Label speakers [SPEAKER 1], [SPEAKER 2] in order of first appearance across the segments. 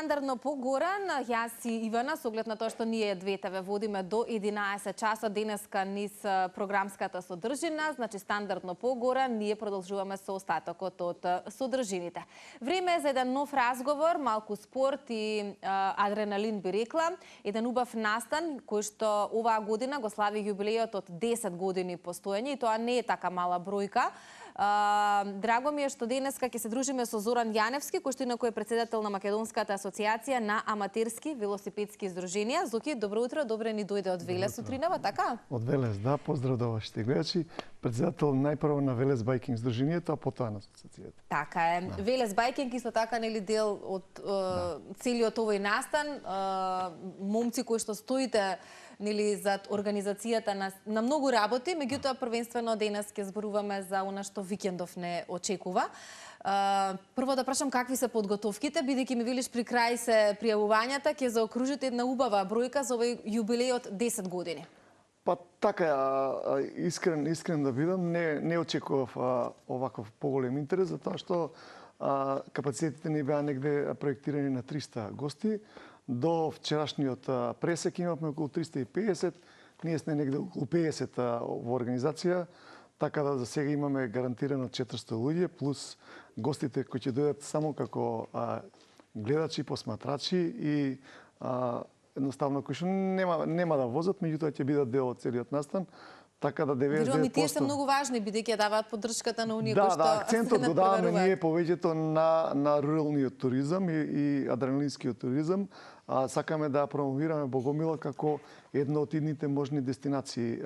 [SPEAKER 1] стандардно по-горан, јас и Ивана, со оглед на тоа што ние двете ве водиме до 11 часа денеска низ програмската содржина, значи стандардно по-горан, ние продолжуваме со остатокот од содржините. Време е за еден нов разговор, малку спорт и адреналин би рекла, еден убав настан кој што оваа година го слави јубилејот од 10 години постоење и тоа не е така мала бројка. Драго ми е што денеска ќе се дружиме со Зоран Јаневски, кој што инаку е председател на Македонската асоциација на аматерски велосипедски издруженија. Зоки, добро утро, добре ни дојде од Велес утринава, така?
[SPEAKER 2] Од Велес, да, поздрав до вашите гледачи. Председател најпрво на Велес Байкинг издруженијето, а потоа на асоциацијата.
[SPEAKER 1] Така е. Да. Велес Байкинг исто така нели дел од целиот овој настан, момци кои што стоите нели зад организацијата на многу работи, меѓутоа првенствено денес ќе зборуваме за она што викендов не очекува. Прво да прашам какви се подготовките, бидејќи ми велиш при крај се пријавувањата, ќе заокружите една убава бројка за овој јубилеј од 10 години.
[SPEAKER 2] Па така, искрен да бидам, не очекував оваков поголем интерес, затоа што капацитетите ни беа негде проектирани на 300 гости. До вчерашниот пресек имавме околу 350, ние сме негде околу 50 во организација, така да за сега имаме гарантирано 400 луѓе, плюс гостите кои ќе дојдат само како гледачи, посматрачи и едноставно кои што нема да возат, меѓутоа ќе бидат дел од целиот настан. Така да 99%...
[SPEAKER 1] Верувам и тие се многу важни, бидејќи даваат поддршката на оние кои што
[SPEAKER 2] акцентот го даваме ние повеќето на руралниот туризам и адреналинскиот туризам. Сакаме да промовираме Богомила како една од идните можни дестинации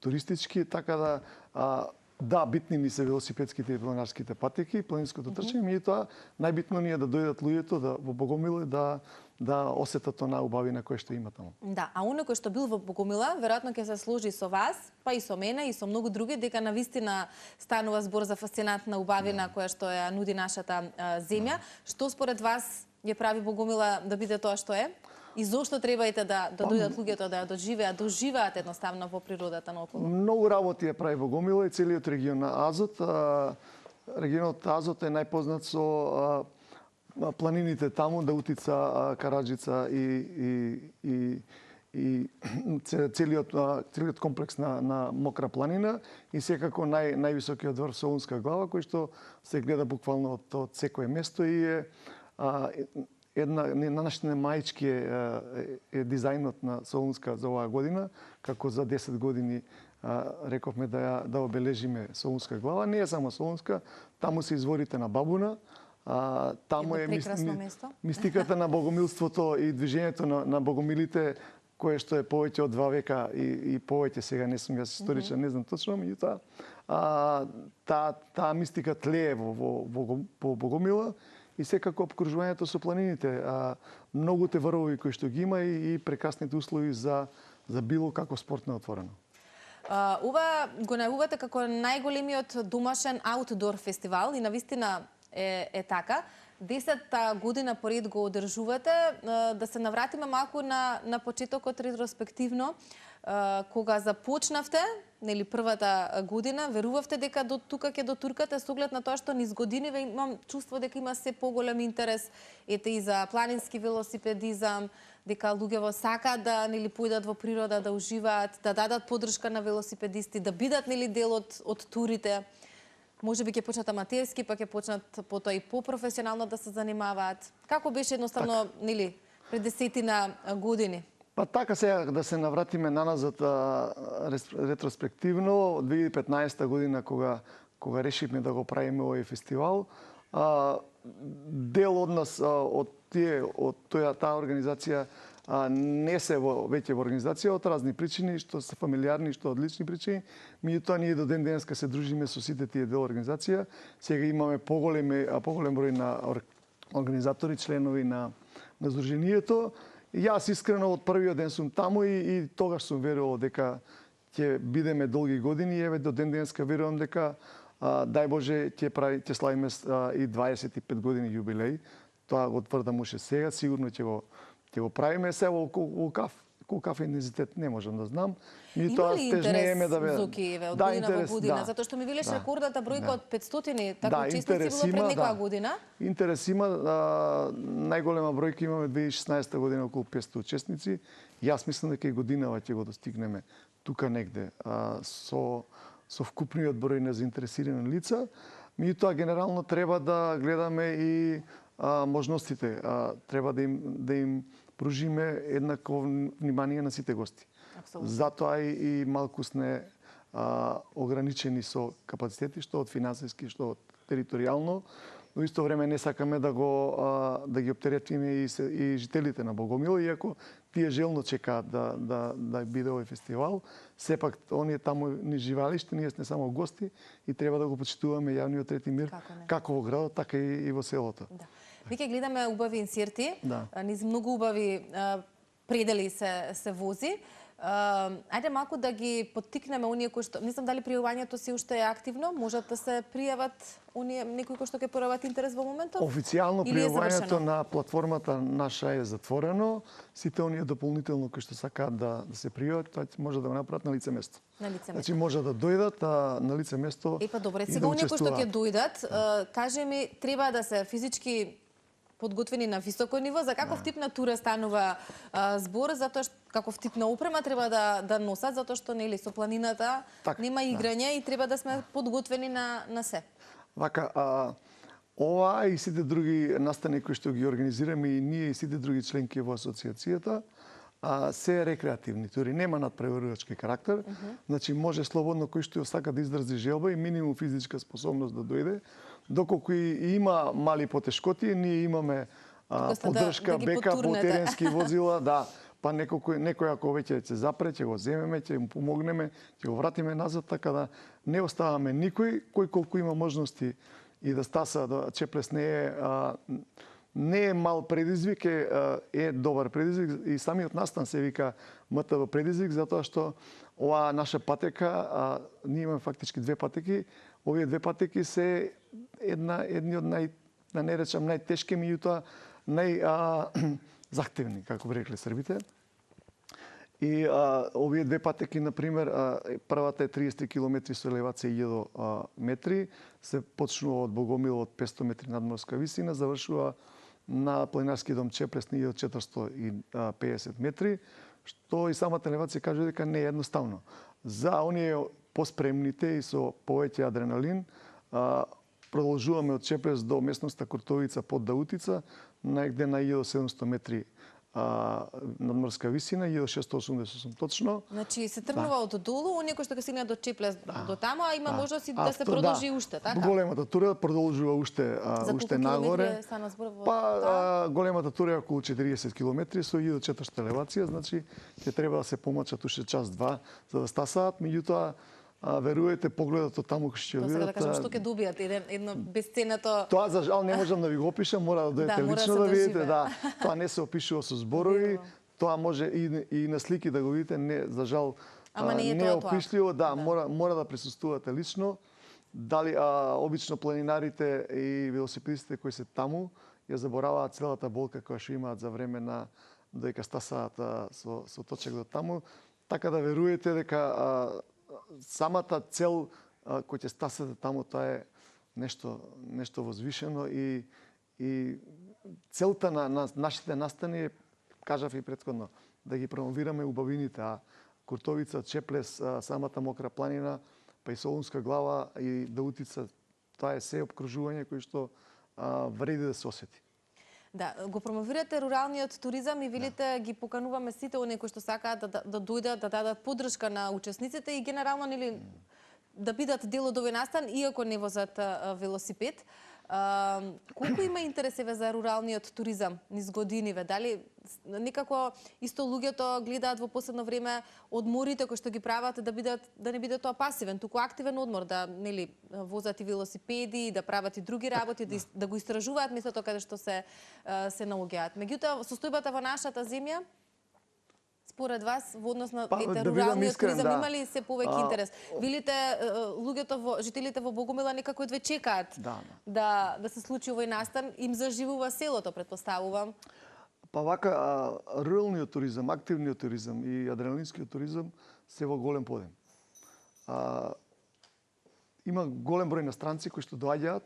[SPEAKER 2] туристички, така да, битни ни се велосипедските и планинарските патеки, планинското трчање, меѓутоа најбитно ни е да дојдат луѓето во Богомила да осетат онаа убавина која што има таму.
[SPEAKER 1] Да, а оној кој што бил во Богомила, веројатно ќе се сложи со вас, па и со мене и со многу други, дека навистина станува збор за фасцинантна убавина која што ја нуди нашата земја. Што според вас ја прави Богомила да биде тоа што е? И зошто требаите да дојдат луѓето да ја доживеат едноставно во природата наоколу? Многу
[SPEAKER 2] работи ја прави Богомила и целиот регион на Азот. Регионот Азот е најпознат со планините таму, Даутица, Караџица и целиот комплекс на Мокра планина и секако највисокиот врв Солунска глава, кој што се гледа буквално од секое место и е на нашите мајчки е дизајнот на Солунска за оваа година, како за 10 години рековме да обележиме Солунска глава. Не е само Солунска, таму се изворите на Бабуна, таму е мистиката на богомилството и движењето на богомилите, кое што е повеќе од 2 века и повеќе, сега не сум јас историчар, не знам точно, меѓутоа таа мистика тлее во Богомила и секако обкружувањето со планините, многуте врвови кои што ги има и прекрасните услови за било како спорт на отворено.
[SPEAKER 1] Ова го најавувате како најголемиот домашен аутдор фестивал и навистина е така. 10-та година поред го одржувате. Да се навратиме малку на почетокот ретроспективно. Кога започнавте, нели првата година, верувавте дека до тука ќе дотуркате со оглед на тоа што низ годиниве имам чувство дека има се поголем интерес ете и за планински велосипедизам, дека луѓето сакаат да нели појдат во природа, да уживаат, да дадат поддршка на велосипедисти, да бидат нели дел од турите. Може би ќе почнат аматерски, па ќе почнат потоа и попрофесионално да се занимаваат. Како беше едноставно, нели, пред 10 години?
[SPEAKER 2] Па така сега да се навратиме наназад ретроспективно, 2015 година кога решивме да го правиме овој фестивал, дел од нас од таа организација не се веќе во организација од разни причини, што се фамилиарни, што од лични причини. Меѓутоа ние до ден денеска се дружиме со сите тие дел организација. Сега имаме поголем број на организатори, членови на здруженијето. Јас искрено од првиот ден сум таму и тогаш сум верувал дека ќе бидеме долги години и еве до ден денеска верувам дека дај Боже ќе славиме и 25 години јубилеј. Тоа го тврдам уште сега, сигурно ќе го правиме. Сега во каков интензитет не можам да знам.
[SPEAKER 1] Има ли интерес, Зуки, од година во година? Затоа што ми велиш рекордната бројка од 500 така учесници било пред некоја година?
[SPEAKER 2] Интерес има. Најголема бројка имаме 2016 година, околу 500 учесници. Јас мислам дека и годинава ќе го достигнеме тука негде со вкупниот број на заинтересирани лица. Меѓутоа, генерално треба да гледаме и можностите. Треба да им пружиме еднакво внимание на сите гости.
[SPEAKER 1] Апсолутно.
[SPEAKER 2] Затоа и малку сме ограничени со капацитети, што од финансиски, што од територијално. Но исто време не сакаме да ги оптеретиме и жителите на Богомил, иако тие желно чекаат да биде овој фестивал. Сепак, оние таму ни живалиште, ние сме само гости и треба да го почитуваме јавниот трети мир, како во градот, така и во селото.
[SPEAKER 1] Да. Веќе гледаме убави инсерти,
[SPEAKER 2] Да.
[SPEAKER 1] низ многу убави предели се вози. Ајде малку да ги поттикнеме оние кои што... Не знам дали пријавувањето си уште е активно, можат да се пријават оние некои кои што ќе пројават интерес во моментов?
[SPEAKER 2] Официјално пријавувањето на платформата наша е затворено. Сите оние дополнително кои што сакаат да се пријават, тоа може да го направат на лице место.
[SPEAKER 1] На лице место.
[SPEAKER 2] Значи може да дојдат на лице место.
[SPEAKER 1] Па добре, сега оние кои што ќе дојдат, кажи ми, треба да се физички подготвени на високо ниво, за каков тип на тура станува збор, затоа што каков тип на опрема треба да носат, затоа што нели со планината нема играње и треба да сме подготвени на се.
[SPEAKER 2] Вака, ова и сите други настани кои што ги организираме и ние и сите други членки во асоциацијата, се рекреативни тури, нема надпреварувачки карактер. Значи може слободно кој што сака да изрази желба и минимум физичка способност да дојде. Доколку и има мали потешкоти, ние имаме поддршка, бекап по теренски возила, па некој ако веќе ќе запре, ќе го земеме, ќе му помогнеме, ќе го вратиме назад, така да не оставаме никој, кој колку има можности и да стаса, Чеплес не е мал предизвик, е добар предизвик и самиот настан се вика МТВ предизвик, затоа што оваа наша патека, ние имаме фактички две патеки, овие две патеки се едни од да не речам најтешки, меѓутоа захтевни, како би рекле србите. И овие две патеки, например, првата е 30 км со елевација 1000 метри, се почнува од Богомил од 500 метри надморска висина, завршува на планинарски дом Чеплес на 1450 метри, што и самата елевација каже дека не е едноставно. За оние поспремните и со повеќе адреналин, продолжуваме од Чеплес до местноста Куртовица под Даутица, негде на 1700 метри надморска висина, 1688 точно.
[SPEAKER 1] Значи се тргнува од долу, оние кои што ќе стигнат до Чеплес до таму, а има можност и да се продолжи уште, така?
[SPEAKER 2] Големата тура продолжува уште нагоре. Големата тура е околу 40 км со 1400 елевација, значи ќе треба да се помачат уште час-два за да стасаат, меѓутоа веруете, погледот од таму што ќе видат.
[SPEAKER 1] Сега да кажам, што ќе добијат едно бесценато...
[SPEAKER 2] Тоа за жал не можам да ви го опишам, мора да дојдете лично да видите. Тоа не се опишува со зборови, тоа може и на слики да го видите, за жал не е опишливо, мора да присуствувате лично. Дали обично планинарите и велосипедистите кои се таму ја забораваат целата болка која што имаат за време на додека стасаат со точек до таму, така да веруете дека самата цел кој ќе стасате таму, тоа е нешто возвишено и целта на нашите настани е, кажав и претходно, да ги промовираме убавините, а Куртовица, Чеплес, самата Мокра планина, па и Солунска глава и Даутица, тоа е се обкружување кој што вреди да се осети.
[SPEAKER 1] Да, го промовирате руралниот туризам и велите ги покануваме сите оние кои што сакаат да дојдат, да дадат поддршка на учесниците и генерално нели да бидат дел од овој настан иако не возат велосипед. Колку има интерес за руралниот туризам низ годиниве? Дали некако исто луѓето гледаат во последно време одморите кои што ги прават да не биде тоа пасивен, туку активен одмор, да нели возат и велосипеди, да прават и други работи, да го истражуваат местото каде што се наоѓаат. Меѓутоа, состојбата во нашата земја според вас во однос на руралниот туризам има ли се повеќе интерес? Видите луѓето жителите во Богомила некако едве чекаат да се случи овој настан, им заживува селото, претпоставувам.
[SPEAKER 2] Па вака, руралниот туризам, активниот туризам и адреналинскиот туризам се во голем подем. Има голем број иностранци кои што доаѓаат,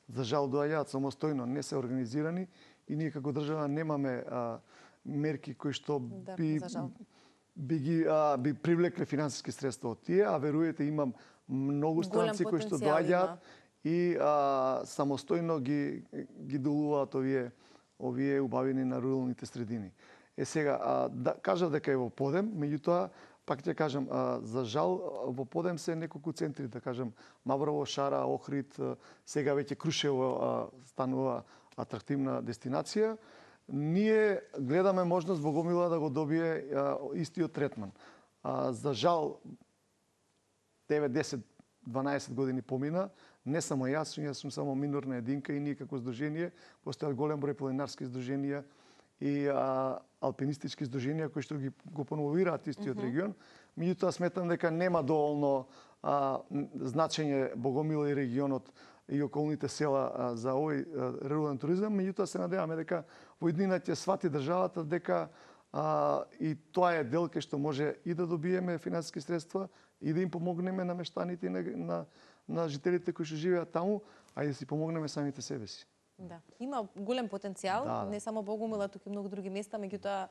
[SPEAKER 2] за жал доаѓаат самостојно, не се организирани и ние како држава немаме мерки кои што би привлекле финансиски средства од тие, а веруете имам многу странци кои што доаѓаат и самостојно ги долуваат овие убавини на руралните средини. Сега, кажав дека е во подем, меѓутоа, пак ќе кажам, за жал, во подем се неколку центри, да кажам, Маврово, Шара, Охрид, сега веќе Крушево станува атрактивна дестинација. Ние гледаме можност Богомила да го добие истиот третман. За жал, 9, 10, 12 години помина, не само јас сум само минорна единка и ние како здружение, постојат голем број планинарски здруженија и алпинистички здруженија кои што го промовираат истиот регион. Меѓутоа сметам дека нема доволно значење Богомила и регионот и околните села за овој рурален туризам, меѓутоа се надеваме дека во иднина ќе свати државата дека и тоа е дел кај што може и да добиеме финансиски средства и да им помогнеме на мештаните и на жителите кои што живеат таму, а и да си помогнеме самите себе си.
[SPEAKER 1] Да, има голем потенцијал, не само Богомила, туку и многу други места, меѓутоа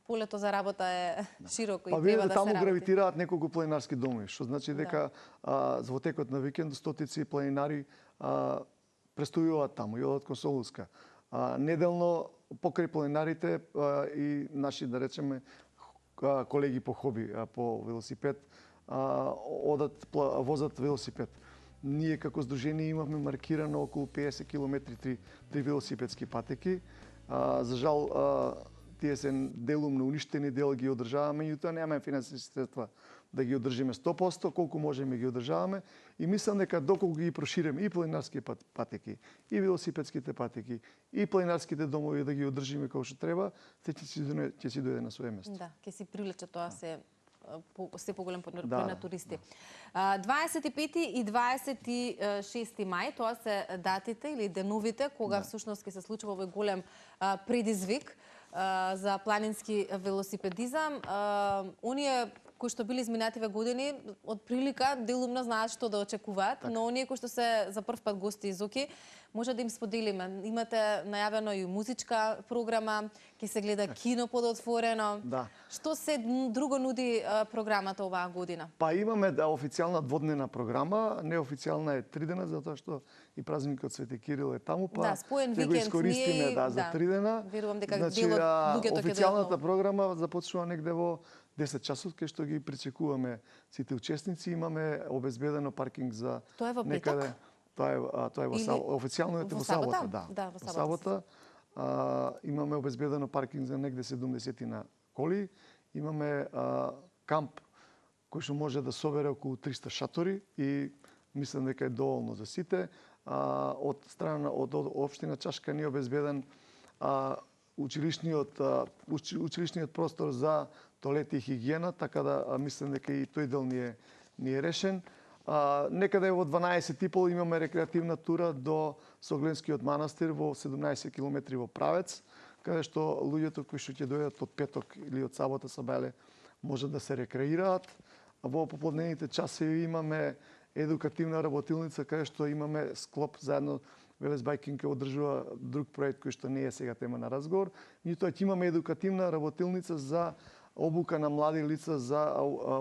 [SPEAKER 1] полето за работа е широко и треба да се работи.
[SPEAKER 2] Таму гравитираат неколку планинарски домови, што значи дека во текот на викенд стотици планинари престојуваат таму и одат кон Солунска. Неделно покрај планинарите и наши, да речеме, колеги по хоби, по велосипед, возат велосипед. Ние како здружение имавме маркирано околу 50 км три велосипедски патеки. За жал, тие се делумно уништени, дел ги одржаваме, меѓутоа немаме финансиски средства да ги одржиме 100%, колку можеме ги одржаваме и мислам дека доколку ги проширеме и планинарски патеки, и велосипедските патеки, и планинарските домови да ги одржиме како што треба, ќе си дојде на своје место.
[SPEAKER 1] Да, ќе си привлече тоа се поголем број на туристи. 25 и 26 мај, тоа се датите или деновите кога всушност ќе се случува овој голем предизвик за планински велосипедизам. Оние кои што били изминативе години, од прилика делумно знаат што да очекуваат, но оние кои што се за прв пат гости из ОКИ, може да им споделиме. Имате најавено и музичка програма, ќе се гледа кино подотворено. Што се друго нуди програмата оваа година?
[SPEAKER 2] Па имаме официјална дводневна програма, неофицијална е 3 дена, затоа што и празникот Свети Кирил е таму, па
[SPEAKER 1] споен
[SPEAKER 2] ќе го искористиме за 3 дена.
[SPEAKER 1] Верувам дека делот луѓето ќе дојдат.
[SPEAKER 2] Официјалната програма започнува негде во 10 часот, кај што ги причекуваме сите учесници. Имаме обезбедено паркинг за
[SPEAKER 1] Тоа е во
[SPEAKER 2] некаде. Тоа е во сабота. Официјално е во сабота,
[SPEAKER 1] да.
[SPEAKER 2] Во сабота. Имаме обезбедено паркинг за негде 70 на коли. Имаме камп кој што може да собере околу 300 шатори и мислам дека е доволно за сите. Од страна од општина Чашка ни е обезбеден училишниот простор за тоалети и хигиена, така да мислам дека и тој дел ни е решен. Некаде во 12:30 имаме рекреативна тура до Согленскиот манастир во 17 км во правец, каде што луѓето кои што ќе дојдат од петок или од сабота сабеле можат да се рекреираат. Во попладневните часови имаме едукативна работилница каде што имаме склоп заедно Велес Байкинг одржува друг проект кој што не е сега тема на разговор. Меѓутоа ќе имаме едукативна работилница за обука на млади лица за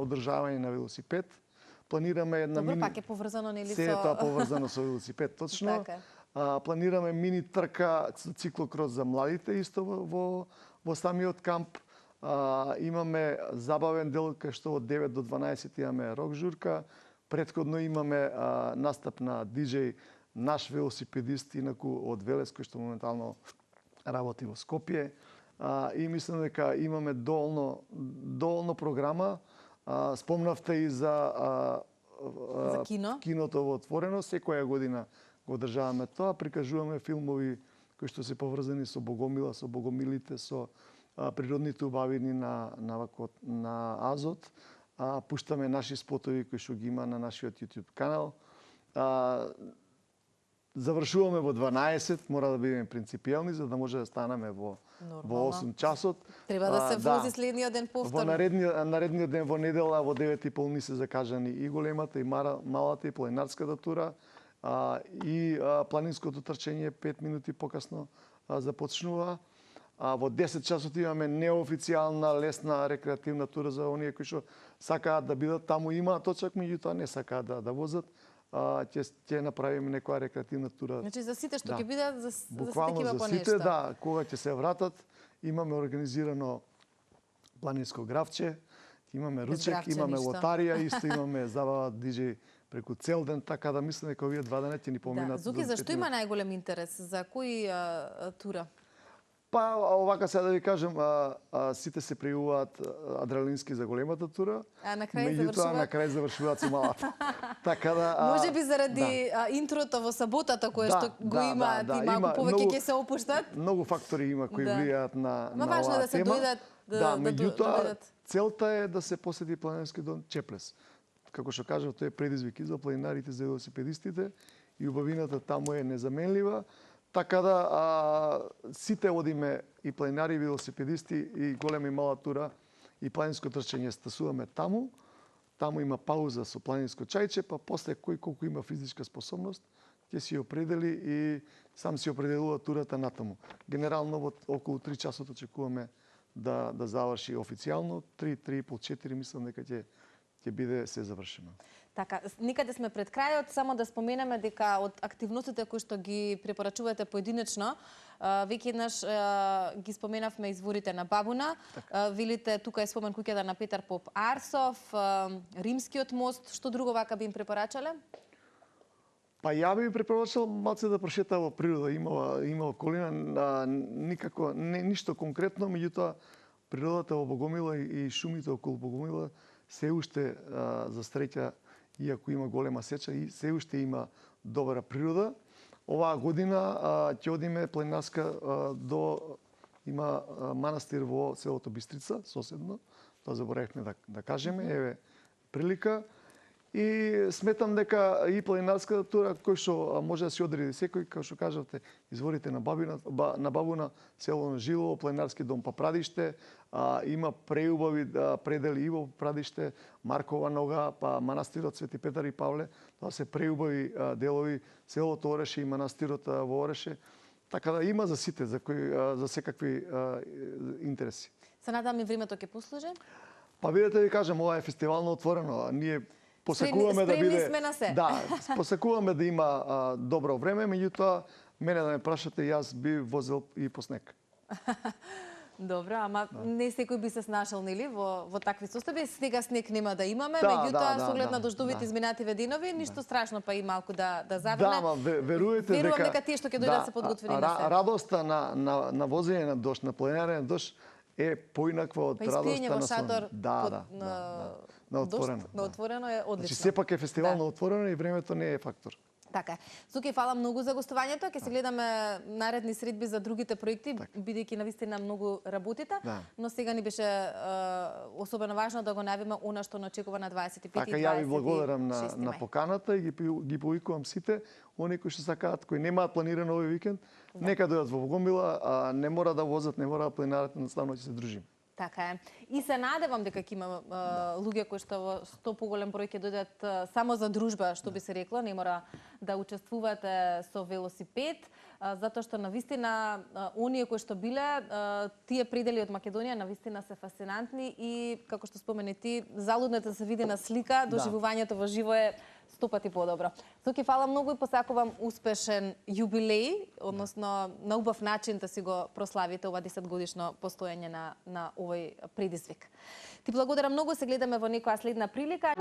[SPEAKER 2] одржавање на велосипед. Планираме една
[SPEAKER 1] пак е поврзано нели
[SPEAKER 2] се тоа поврзано со велосипед, точно. Планираме мини трка циклокрос за младите исто во самиот камп. Имаме забавен дел кај што од 9 до 12 имаме рок журка. Претходно имаме настап на диџеј наш велосипедист, инаку од Велес, кој што моментално работи во Скопје. И мислам дека имаме доволно програма. Спомнавте и за киното во отворено. Секоја година го одржаваме тоа. Прикажуваме филмови кои што се поврзани со Богомила, со богомилите, со природните убавини на Азот. Пуштаме наши спотови кои што ги има на нашиот YouTube канал. завршуваме во 12, мора да бидеме принципијални за да може да станеме во 8 часот.
[SPEAKER 1] Треба да се вози следниот ден
[SPEAKER 2] Во
[SPEAKER 1] повторно.
[SPEAKER 2] наредниот ден во недела во 9:30 ни се закажани и големата и малата и планинарската тура и планинското трчење 5 минути покасно започнува. Во 10 часот имаме неофицијална лесна рекреативна тура за оние кои што сакаат да бидат таму, има точак, меѓутоа не сакаат да возат. Ќе направиме некоја рекреативна тура.
[SPEAKER 1] Значи за сите што ќе бидат, за сите
[SPEAKER 2] Буквално
[SPEAKER 1] ќе има
[SPEAKER 2] за
[SPEAKER 1] по
[SPEAKER 2] сите,
[SPEAKER 1] нешто.
[SPEAKER 2] да, кога ќе се вратат, имаме организирано планинско гравче, имаме ручек,
[SPEAKER 1] гравче
[SPEAKER 2] имаме
[SPEAKER 1] ништо.
[SPEAKER 2] лотарија, исто имаме забава диџеј преку цел ден, така да мислам дека овие 2 дена ќе ни поминат.
[SPEAKER 1] Зуки, зашто има најголем интерес? За кој тура?
[SPEAKER 2] Па, овака сега да ви кажем, сите се пријуваат адреналински за големата тура,
[SPEAKER 1] А на крај
[SPEAKER 2] меѓутоа
[SPEAKER 1] завршуваат?
[SPEAKER 2] на крај завршуваат со малата. Така да...
[SPEAKER 1] Може би заради интрото во саботата кое што го имаат и малку повеќе ќе се опуштат?
[SPEAKER 2] Многу фактори има кои влијаат на
[SPEAKER 1] важно е
[SPEAKER 2] оваа
[SPEAKER 1] да се
[SPEAKER 2] тема.
[SPEAKER 1] дојдат,
[SPEAKER 2] Да, меѓутоа
[SPEAKER 1] дојдат.
[SPEAKER 2] целта е да се посети планински дом Чеплес. Како што кажав, тој е предизвик и за планинарите, за велосипедистите и убавината таму е незаменлива. Така да сите одиме и планинари, и велосипедисти, и голема и мала тура, и планинско трчање стасуваме таму. Таму има пауза со планинско чајче, па после кој колку има физичка способност, ќе си определи и сам си определува турата натаму. Генерално во околу 3 часот очекуваме да заврши официјално, 3:30, мислам дека ќе биде се завршено.
[SPEAKER 1] Така, никаде сме пред крајот, само да споменеме дека од активностите кои што ги препорачувате поединечно, веќе еднаш ги споменавме изворите на Бабуна, велите тука е спомен куќата на Петар Поп Арсов, Римскиот мост, што друго вака би им препорачале?
[SPEAKER 2] Па ја би препорачал малце да прошета во природа, има околина, никако ништо конкретно, меѓутоа природата во Богомила и шумите околу Богомила се уште за среќа, иако има голема сеча, и се уште има добра природа. Оваа година ќе одиме планинарска има манастир во селото Бистрица, соседно, тоа заборавивме да кажеме, еве прилика. И сметам дека и планинарската тура, кој што може да се одреди секој, како што кажавте, изворите на Бабуна, село на Жилово, планинарски дом Папрадиште, има преубави предели и во Папрадиште, Маркова нога, па манастирот Свети Петар и Павле, тоа се преубави делови, селото Ореше и манастирот во Ореше. Така да има за сите, за секакви интереси.
[SPEAKER 1] Се надам и времето ќе послужи.
[SPEAKER 2] Па видете ви кажам, ова е фестивално отворено. Ние посакуваме да биде,
[SPEAKER 1] сме на се.
[SPEAKER 2] Да, посакуваме да има добро време, меѓутоа мене да ме прашате, јас би возел и по снег.
[SPEAKER 1] Добро, ама не секој би се снашал, нели, во такви состојби. Сега снег нема да имаме, меѓутоа со оглед на дождовите изминативе денови, ништо страшно, па и малку да заврне.
[SPEAKER 2] Да, ама верувате дека...
[SPEAKER 1] Верувам дека тие што ќе дојдат се подготвени на се.
[SPEAKER 2] Радоста на возење на дожд, на планинарење на дожд е поинаква од радоста
[SPEAKER 1] во
[SPEAKER 2] на
[SPEAKER 1] шатор
[SPEAKER 2] на отворено.
[SPEAKER 1] На отворено е одлично.
[SPEAKER 2] Значи сепак е фестивал на отворено и времето не е фактор.
[SPEAKER 1] Така е. Суки, фала многу за гостувањето. Ќе се гледаме наредни средби за другите проекти, бидејќи навистина многу работите, но сега ни беше особено важно да го најавиме она што не очекува на 25 и 26.
[SPEAKER 2] Така, ја ви благодарам на поканата и ги повикувам сите, оние кои што сакаат, кои немаат планирано овој викенд, нека дојдат во Богомила, не мора да возат, не мора да планираат, едноставно ќе се дружим.
[SPEAKER 1] Така е. И се надевам дека ќе има луѓе кои што во што поголем број ќе дојдат само за дружба, што би се рекло, не мора да учествувате со велосипед, затоа што навистина оние кои што биле, тие предели од Македонија навистина се фасцинантни и како што спомени ти, залудно е да се види на слика, доживувањето во живо е 100 пати подобро. Соки, фала многу и посакувам успешен јубилеј, односно на убав начин да си го прославите ова 10 годишно постоење на овој предизвик. Ти благодарам многу, се гледаме во некоја следна прилика.